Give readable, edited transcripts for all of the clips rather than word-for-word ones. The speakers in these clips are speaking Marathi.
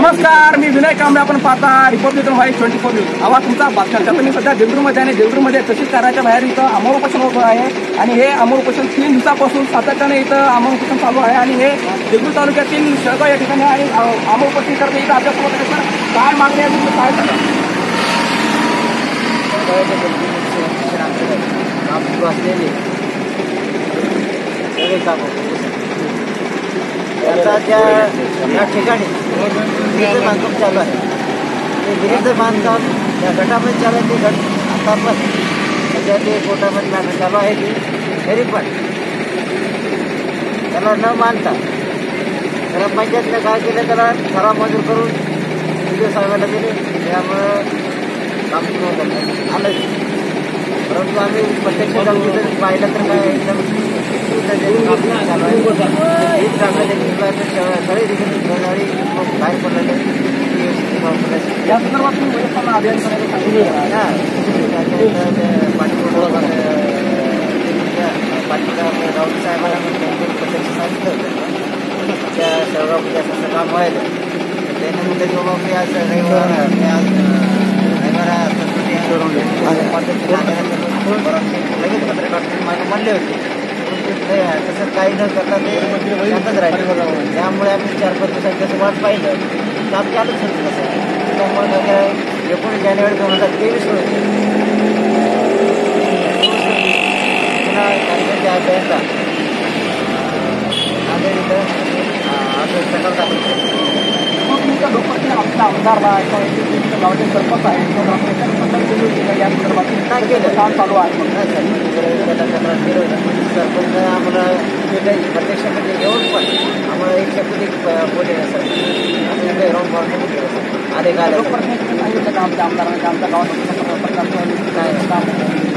नमस्कार, मी विनय कांबळे. आपण पाहता रिपब्लिकन व्हाईस 24 न्यूज. आवाज तुमचा बातम्यांचा. तर मी सध्या देवरूरमध्ये आहे. देवरूरमध्ये तशीच करायच्या बाहेर इथं आमरण उपोषण होत आहे आणि हे आमरण उपोषण 3 दिवसापासून सातत्याने इथं आमरण उपोषण चालू आहे आणि हे देवरूर तालुक्यातील शेळगाव या ठिकाणी आणि आमरण उपोषण करते इथं आपल्यासोबत काय मागणी आहे तुमचं काय सांगा? या ठिकाणी विहिरीचं बांधकाम चालू आहे. ते विहिरीचं बांधकाम या गटामध्ये चालू आहे. ते गट आता पण त्याच्या ते पोटामध्ये मॅटर चालू आहे की तरी पण त्याला न मानता ग्रामपंचायतने काय केलं, त्याला ठराव मंजूर करून व्हिडिओ साहेबाला दिले. त्यामुळं काम सुरू करतात आलं. परंतु आम्ही प्रत्यक्ष जाऊन पाहिलं तर काय एकदम चालू आहे. सगळे बाहेर पडलेले या संदर्भात तुम्ही अभियान करायला सांगितलं पालिका राऊत साहेबांना प्रत्यक्ष सांगितलं होतं त्या शेळगावमध्ये असं काम व्हायला. त्याने म्हणलं की बाबा मी आज रविवार लगेच पत्रकार मला म्हणले होते. तसं काही न करता ते शांतच राहिले. त्यामुळे आम्ही 4-5 दिवसात त्याचं वाट पाहिलं तर आम्ही चालूच होतं तसं. त्यामुळे 19 जानेवारी 2023 रोजी पुन्हा काँग्रेसच्या अभ्यासला नांदेड इथं सकाळ दाखल तुमच्या लोकप्रतिनिधी आपला आमदारला गावाचे सरपंच आहे या संदर्भात काय केलं काम चालू आहे. सरपंच आम्हाला प्रत्यक्षामध्ये येऊन पण आम्हाला एक शब्द बोलले सर आम्ही राऊंड मारून गेलो आले काय लोकप्रतिनिधी सांगितलं का आमच्या आमदारांना आमच्या गावात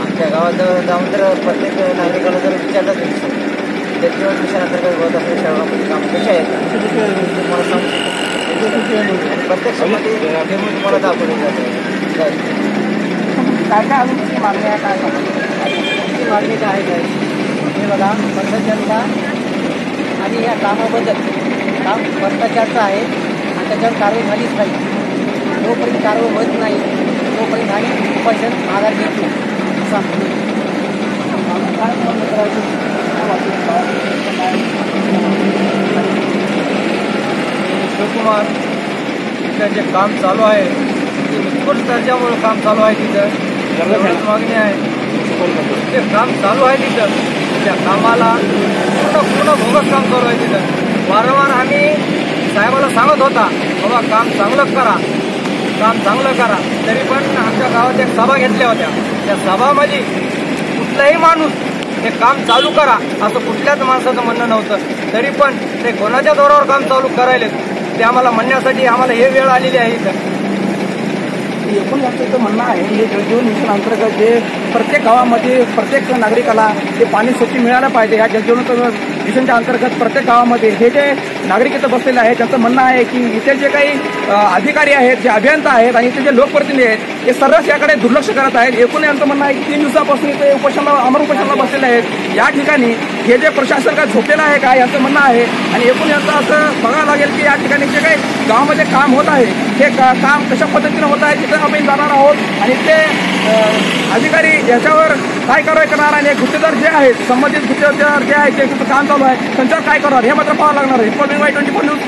आमच्या गावात जाऊन तर प्रत्येक नागरिकाला जर विचारलं तरी सर त्याच्यावर विषयानंतर्गत होत असेल शहरामध्ये काम कसे आहेत तुम्हाला सांगू प्रत्यक्षामध्ये घेऊन तुम्हाला दाखवले जाते. काय काय अजून तुमची मागणी आहे काय सांगा? मागणी काय आहे हे बघा भ्रष्टाचारचा आणि या कामाबद्दल काम भ्रष्टाचारचं आहे आणि त्याच्यावर कारवाई झालीच पाहिजे. जोपर्यंत कारवाई होत नाही तोपर्यंत आम्ही उपोषण माघार घेत नाही सांगतो. शिवकुमार तिथं जे काम चालू आहे ते उत्कृष्ट दर्जामुळे काम चालू आहे. तिथं मागणी आहे ते काम चालू आहे. तिथं त्या कामाला पूर्ण बोगस काम चालू आहे. तिथं वारंवार आम्ही साहेबाला सांगत होता बाबा काम चांगलं करा, काम चांगलं करा. तरी पण आमच्या गावात एक सभा घेतल्या होत्या. त्या सभामध्ये कुठलाही माणूस हे काम चालू करा असं कुठल्याच माणसाचं म्हणणं नव्हतं. तरी पण ते कोणाच्या जोरावर काम चालू करायले ते आम्हाला म्हणण्यासाठी आम्हाला हे वेळ आलेली आहे. इथं एकूण याचं म्हणणं आहे हे जलजीवन मिशन अंतर्गत जे प्रत्येक गावामध्ये प्रत्येक नागरिकाला हे पाणी स्वच्छ मिळालं पाहिजे. या जलजीवन मिशनच्या अंतर्गत प्रत्येक गावामध्ये हे जे नागरिक इथं बसलेले आहेत त्यांचं म्हणणं आहे की इथे जे काही अधिकारी आहेत, जे अभियंता आहेत आणि इथे जे लोकप्रतिनिधी आहेत हे सर्वच याकडे दुर्लक्ष करत आहेत. एकूण यांचं म्हणणं आहे की 3 दिवसापासून इथे आमरण उपोषणाला बसलेले आहेत. या ठिकाणी हे जे प्रशासन काय झोपलेलं आहे का यांचं म्हणणं आहे. आणि एकूण यांचं असं बघावं लागेल की या ठिकाणी जे काही गावामध्ये काम होत आहे हे काम कशा पद्धतीनं होत आहे तिथं आपण जाणार आहोत आणि ते अधिकारी याच्यावर काय कारवाई करणार आणि गुत्तेदार जे आहेत संबंधित गुत्तेदार जे आहेत ते काम चालू आहे त्यांच्यावर काय करणार हे मात्र पाहावं लागणार आहे. Republic voice 24 news.